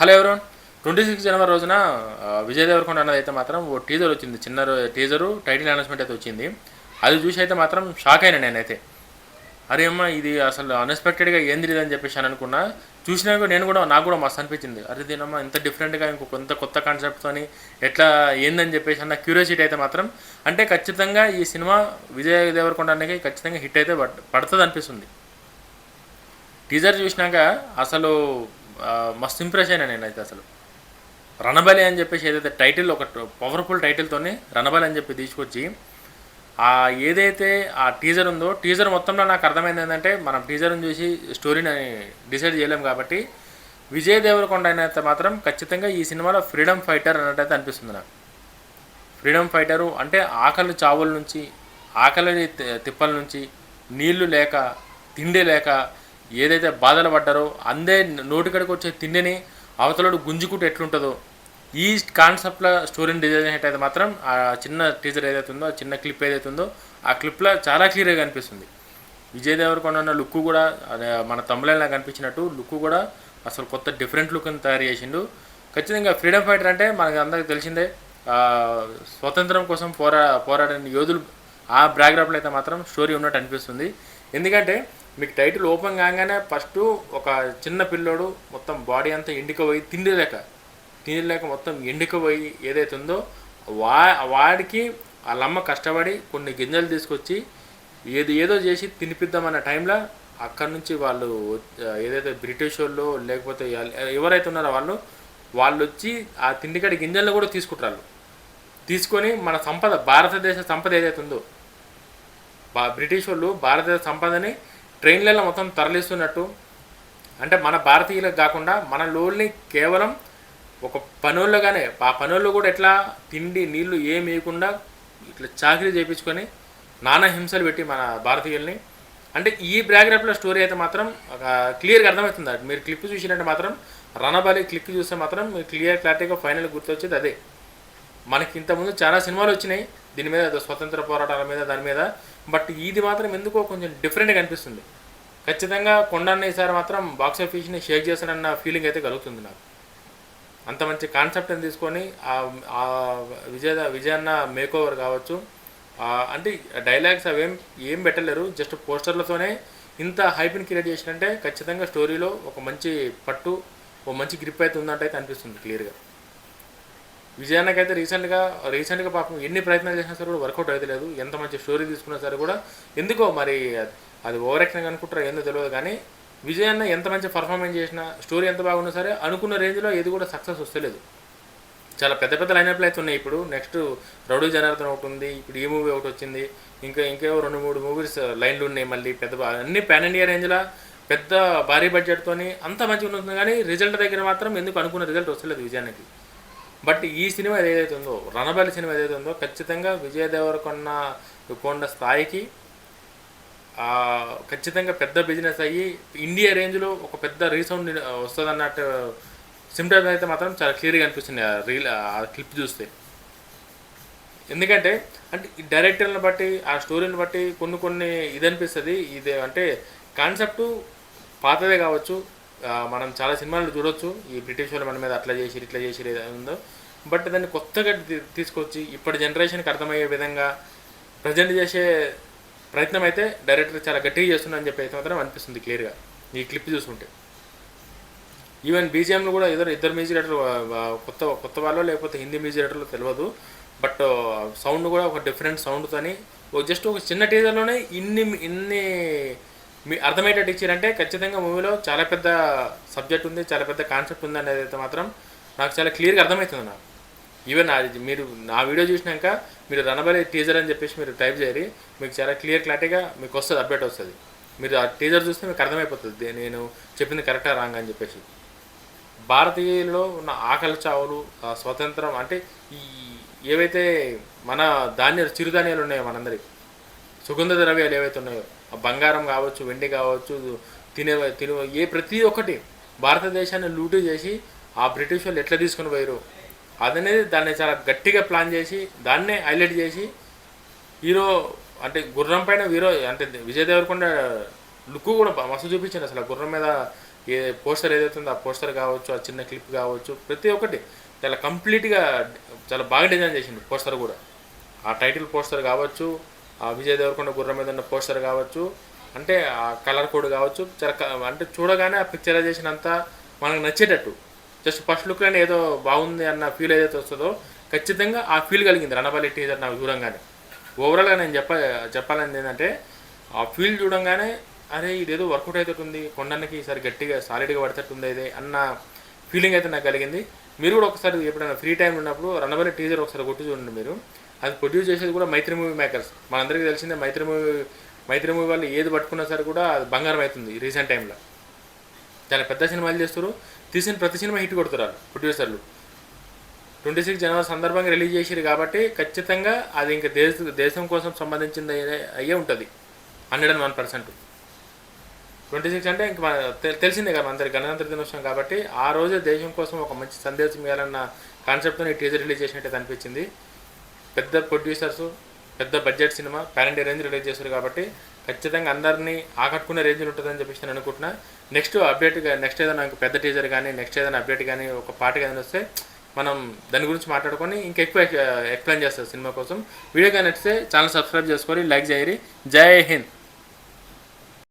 Hello everyone 26 జనవరి రోజున విజయ్ దేవరకొండ అన్నది అయితే మాత్రం ఓ టీజర్ వచ్చింది. చిన్న టీజరు టైటిల్ అనౌన్స్మెంట్ అయితే వచ్చింది. అది చూసి అయితే మాత్రం షాక్ అయినా నేనైతే. అరే అమ్మ ఇది అసలు అన్ఎక్స్పెక్టెడ్గా ఏంది అని చెప్పేసి అని అనుకున్నా. చూసినాక నాకు కూడా మస్తు అనిపించింది. అరే దీనమ్మా ఇంత డిఫరెంట్గా ఇంకో కొత్త కాన్సెప్ట్తోని ఎట్లా ఏందని చెప్పేసి అన్న క్యూరియాసిటీ అయితే మాత్రం. అంటే ఖచ్చితంగా ఈ సినిమా విజయ్ దేవరకొండ అన్నకి ఖచ్చితంగా హిట్ అయితే పడుతుంది అనిపిస్తుంది. టీజర్ చూసినాక అసలు మస్తు ఇంప్రెస్ అయినా నేనైతే. అసలు రణబలి అని చెప్పేసి ఏదైతే టైటిల్ ఒక పవర్ఫుల్ టైటిల్తోనే రణబలి అని చెప్పి తీసుకొచ్చి ఏదైతే ఆ టీజర్ ఉందో టీజర్ మొత్తంలో నాకు అర్థమైంది ఏంటంటే మనం టీజర్ని చూసి స్టోరీని డిసైడ్ చేయలేము కాబట్టి విజయ్ దేవరకొండ అయితే మాత్రం ఖచ్చితంగా ఈ సినిమాలో ఫ్రీడమ్ ఫైటర్ అన్నట్టయితే అనిపిస్తుంది నాకు. ఫ్రీడమ్ ఫైటరు అంటే ఆకలి చావుల నుంచి, ఆకలి తిప్పల నుంచి, నీళ్లు లేక తిండి లేక ఏదైతే బాధలు పడ్డారో అందే నోటికడికి వచ్చే తిండిని అవతలడు గుంజుకుంటూ ఎట్లుంటుందో ఈ కాన్సెప్ట్లో స్టోరీని డిజైన్ అయితే మాత్రం ఆ చిన్న టీజర్ ఏదైతే ఉందో ఆ చిన్న క్లిప్ ఏదైతే ఉందో ఆ క్లిప్లో చాలా క్లియర్గా కనిపిస్తుంది. విజయ్ దేవరకొండ ఉన్న లుక్ కూడా మన తమ్ముళ్ళలా కనిపించినట్టు లుక్ కూడా అసలు కొత్త డిఫరెంట్ లుక్ని తయారు చేసిండు. ఖచ్చితంగా ఫ్రీడమ్ ఫైటర్ అంటే మనకు అందరికి తెలిసిందే, స్వతంత్రం కోసం పోరాడిన యోధులు. ఆ బ్యాక్గ్రౌండ్లో అయితే మాత్రం స్టోరీ ఉన్నట్టు అనిపిస్తుంది. ఎందుకంటే మీకు టైటిల్ ఓపెన్ కాగానే ఫస్ట్ ఒక చిన్న పిల్లోడు మొత్తం బాడీ అంతా ఎండికపోయి తిండి లేక మొత్తం ఎండికపోయి ఏదైతే ఉందో వాడికి వాళ్ళమ్మ కష్టపడి కొన్ని గింజలు తీసుకొచ్చి ఏదో చేసి తినిపిద్దామన్న టైంలో అక్కడి నుంచి వాళ్ళు ఏదైతే బ్రిటిష్ వాళ్ళు లేకపోతే ఎవరైతే ఉన్నారో వాళ్ళు వచ్చి ఆ తిండికడి గింజలను కూడా తీసుకొని మన సంపద, భారతదేశ సంపద ఏదైతే ఉందో బ్రిటిష్ వాళ్ళు భారతదేశ సంపదని ట్రైన్లలో మొత్తం తరలిస్తున్నట్టు. అంటే మన భారతీయులకు కాకుండా మన లోల్ని కేవలం ఒక పనోళ్ళగానే ఆ పనోళ్ళు కూడా ఎట్లా తిండి నీళ్లు ఏం వేయకుండా ఇట్లా చాకరీ చేయించుకొని నానా హింసలు పెట్టి మన భారతీయుల్ని. అంటే ఈ బ్యాక్గ్రౌండ్లో స్టోరీ అయితే మాత్రం క్లియర్గా అర్థమవుతుంది. మీరు క్లిప్ చూసినట్టు మాత్రం రణబలి క్లిప్ చూస్తే మాత్రం మీరు క్లారిటీగా ఫైనల్ గుర్తొచ్చేది అదే. మనకి ఇంతకుముందు చాలా సినిమాలు వచ్చినాయి దీని మీద, స్వతంత్ర పోరాటాల మీద దాని మీద. బట్ ఇది మాత్రం ఎందుకో కొంచెం డిఫరెంట్గా అనిపిస్తుంది. ఖచ్చితంగా కొండన్న ఈసారి మాత్రం బాక్స్ ఆఫీస్ని షేక్ చేస్తానన్న ఫీలింగ్ అయితే కలుగుతుంది నాకు. అంత మంచి కాన్సెప్ట్ని తీసుకొని విజయన్న మేక్ ఓవర్ కావచ్చు, అంటే డైలాగ్స్ ఏం పెట్టలేరు, జస్ట్ పోస్టర్లతోనే ఇంత హైప్ని క్రియేట్ చేసినంటే ఖచ్చితంగా స్టోరీలో ఒక మంచి పట్టు, ఒక మంచి గ్రిప్ అయితే ఉందంటే అనిపిస్తుంది క్లియర్గా. విజయాన్నకైతే రీసెంట్గా పాపం ఎన్ని ప్రయత్నాలు చేసినా సరే కూడా వర్కౌట్ అయితే లేదు. ఎంత మంచి స్టోరీ తీసుకున్నా సరే కూడా ఎందుకో మరి అది ఓవర్ యాక్టింగ్ అనుకుంటారో ఏందో తెలియదు. కానీ విజయాన్న ఎంత మంచి పర్ఫార్మెన్స్ చేసినా, స్టోరీ ఎంత బాగున్నా సరే అనుకున్న రేంజ్లో ఏది కూడా సక్సెస్ వస్తలేదు. చాలా పెద్ద లైనప్లు అయితే ఉన్నాయి. ఇప్పుడు నెక్స్ట్ రౌడీ జనార్దన్ ఒకటి ఉంది, ఇప్పుడు ఈ మూవీ ఒకటి వచ్చింది, ఇంకేవో 2-3 మూవీస్ లైన్లు ఉన్నాయి. మళ్ళీ అన్ని పాన్ ఇండియా రేంజ్లో పెద్ద భారీ బడ్జెట్తో అంత మంచిగా ఉంటుంది. కానీ రిజల్ట్ దగ్గర మాత్రం ఎందుకు అనుకున్న రిజల్ట్ వస్తలేదు విజయానికి. బట్ ఈ సినిమా ఏదైతే ఉందో, రణబలి సినిమా ఏదైతే ఉందో ఖచ్చితంగా విజయ్ దేవరకొండ స్థాయికి ఖచ్చితంగా పెద్ద బిజినెస్ అయ్యి ఇండియా రేంజ్లో ఒక పెద్ద రీసౌండ్ వస్తుంది అన్నట్టు సిమ్టమ్స్ అయితే మాత్రం చాలా క్లియర్గా అనిపిస్తుంది ఆ క్లిప్ చూస్తే. ఎందుకంటే అంటే ఈ డైరెక్టర్ని బట్టి ఆ స్టోరీని బట్టి కొన్ని ఇది అనిపిస్తుంది. ఇదే అంటే కాన్సెప్టు పాతదే కావచ్చు, మనం చాలా సినిమాలు చూడొచ్చు ఈ బ్రిటిష్ వాళ్ళు మన మీద అట్లా చేసి ఇట్లా చేసి ఉందో. బట్ దాన్ని కొత్తగా తీసుకొచ్చి ఇప్పటి జనరేషన్కి అర్థమయ్యే విధంగా ప్రజెంట్ చేసే ప్రయత్నం అయితే డైరెక్టర్ చాలా గట్టిగా చేస్తున్నారని చెప్పి అయితే మాత్రం అనిపిస్తుంది క్లియర్గా ఈ క్లిప్ చూసుకుంటే. ఈవెన్ బీజిఎంలు కూడా ఇద్దరు మ్యూజిక్ డైరెక్టర్ కొత్త వాళ్ళు లేకపోతే హిందీ మ్యూజిక్ డైరెక్టర్లు తెలియదు. బట్ సౌండ్ కూడా ఒక డిఫరెంట్ సౌండ్తోని జస్ట్ ఒక చిన్న టీజర్లోనే ఇన్ని అర్థమయ్యేటట్టు ఇచ్చారంటే ఖచ్చితంగా మూవీలో చాలా పెద్ద సబ్జెక్ట్ ఉంది, చాలా పెద్ద కాన్సెప్ట్ ఉంది అనేది అయితే మాత్రం నాకు చాలా క్లియర్గా అర్థమవుతుంది నాకు. ఈవెన్ మీరు నా వీడియో చూసినాక మీరు రణబలి టీజర్ అని చెప్పేసి మీరు టైప్ చేయరు, మీకు చాలా క్లారిటీగా మీకు వస్తుంది, అప్డేట్ వస్తుంది. మీరు ఆ టీజర్ చూస్తే మీకు అర్థమైపోతుంది నేను చెప్పింది కరెక్టా రాంగ్ అని చెప్పేసి. భారతీయుల్లో ఉన్న ఆకలి చావులు, స్వతంత్రం అంటే ఏవైతే మన చిరుధాన్యాలు ఉన్నాయో మనందరికి, సుగంధ ద్రవ్యాలు ఏవైతే ఉన్నాయో బంగారం కావచ్చు, వెండి కావచ్చు, తినే ప్రతి ఒక్కటి భారతదేశాన్ని లూటు చేసి ఆ బ్రిటిష్ వాళ్ళు ఎట్లా తీసుకుని పోయారు అదనేది దాన్ని చాలా గట్టిగా ప్లాన్ చేసి దాన్నే హైలైట్ చేసి హీరో అంటే గుర్రం పైన హీరో అంటే విజయ్ దేవరకొండ లుక్ కూడా మస్తు చూపించాను. అసలు గుర్రం మీద ఏ పోస్టర్ ఏదైతే ఉందో ఆ పోస్టర్ కావచ్చు, ఆ చిన్న క్లిప్ కావచ్చు, ప్రతి ఒక్కటి చాలా కంప్లీట్గా చాలా బాగా డిజైన్ చేసిండు పోస్టర్ కూడా. ఆ టైటిల్ పోస్టర్ కావచ్చు, ఆ విజయ్ దేవరకొండ గుర్రం మీద ఉన్న పోస్టర్ కావచ్చు, అంటే ఆ కలర్ కోడ్ కావచ్చు, చాలా అంటే చూడగానే ఆ పిక్చరైజేషన్ అంతా మనకు నచ్చేటట్టు. జస్ట్ ఫస్ట్ లుక్లోనే ఏదో బాగుంది అన్న ఫీల్ ఏదైతే వస్తుందో ఖచ్చితంగా ఆ ఫీల్ కలిగింది రణబలి టీజర్ నాకు చూడంగానే. ఓవరాల్గా నేను చెప్పాలని ఏంటంటే ఆ ఫీల్ చూడంగానే అరే ఇదేదో వర్కౌట్ అవుతుంది, కొండన్నకి ఈసారి గట్టిగా సాలిడ్గా పడేటట్టుంది ఇదే అన్న ఫీలింగ్ అయితే నాకు కలిగింది. మీరు కూడా ఒకసారి ఎప్పుడైనా ఫ్రీ టైం ఉన్నప్పుడు రణబలి టీజర్ ఒకసారి కొట్టి చూడండి మీరు. అది ప్రొడ్యూస్ చేసేది కూడా మైత్రి మూవీ మేకర్స్. మనందరికీ తెలిసిందే మైత్రి మూవీ వాళ్ళు ఏది పట్టుకున్నా సరే కూడా అది బంగారం అవుతుంది రీసెంట్ టైంలో. చాలా పెద్ద సినిమాలు చేస్తారు, తీసిన ప్రతి సినిమా హిట్ కొడుతున్నారు ప్రొడ్యూసర్లు. 26 జనవరి సందర్భంగా రిలీజ్ చేసారు కాబట్టి ఖచ్చితంగా అది ఇంకా దేశం కోసం సంబంధించింది అయ్యే ఉంటుంది 101%. 26 అంటే ఇంక తెలిసిందే కదా అందరికి గణతంత్ర దినోత్సవం కాబట్టి ఆ రోజే దేశం కోసం ఒక మంచి సందేశం ఇవ్వాలన్న కాన్సెప్ట్తో ఈ టీజర్ రిలీజ్ చేసినట్టు అనిపించింది. పెద్ద ప్రొడ్యూసర్స్, పెద్ద budget cinema pan India range release చేశారు కాబట్టి ఖచ్చితంగా అందరినీ ఆకట్టుకునే రేంజ్లో ఉంటుందని చెప్పేసి నేను అనుకుంటున్నా. నెక్స్ట్ ఏదైనా పెద్ద టీజర్ కానీ నెక్స్ట్ ఏదైనా అప్డేట్ కానీ ఒక పాట కానీ వస్తే మనం దాని గురించి మాట్లాడుకొని ఇంకా ఎక్కువ ఎక్స్ప్లెయిన్ చేస్తారు సినిమా కోసం. వీడియో కానీ నచ్చితే ఛానల్ సబ్స్క్రైబ్ చేసుకొని లైక్ చేయరి. జై హింద్.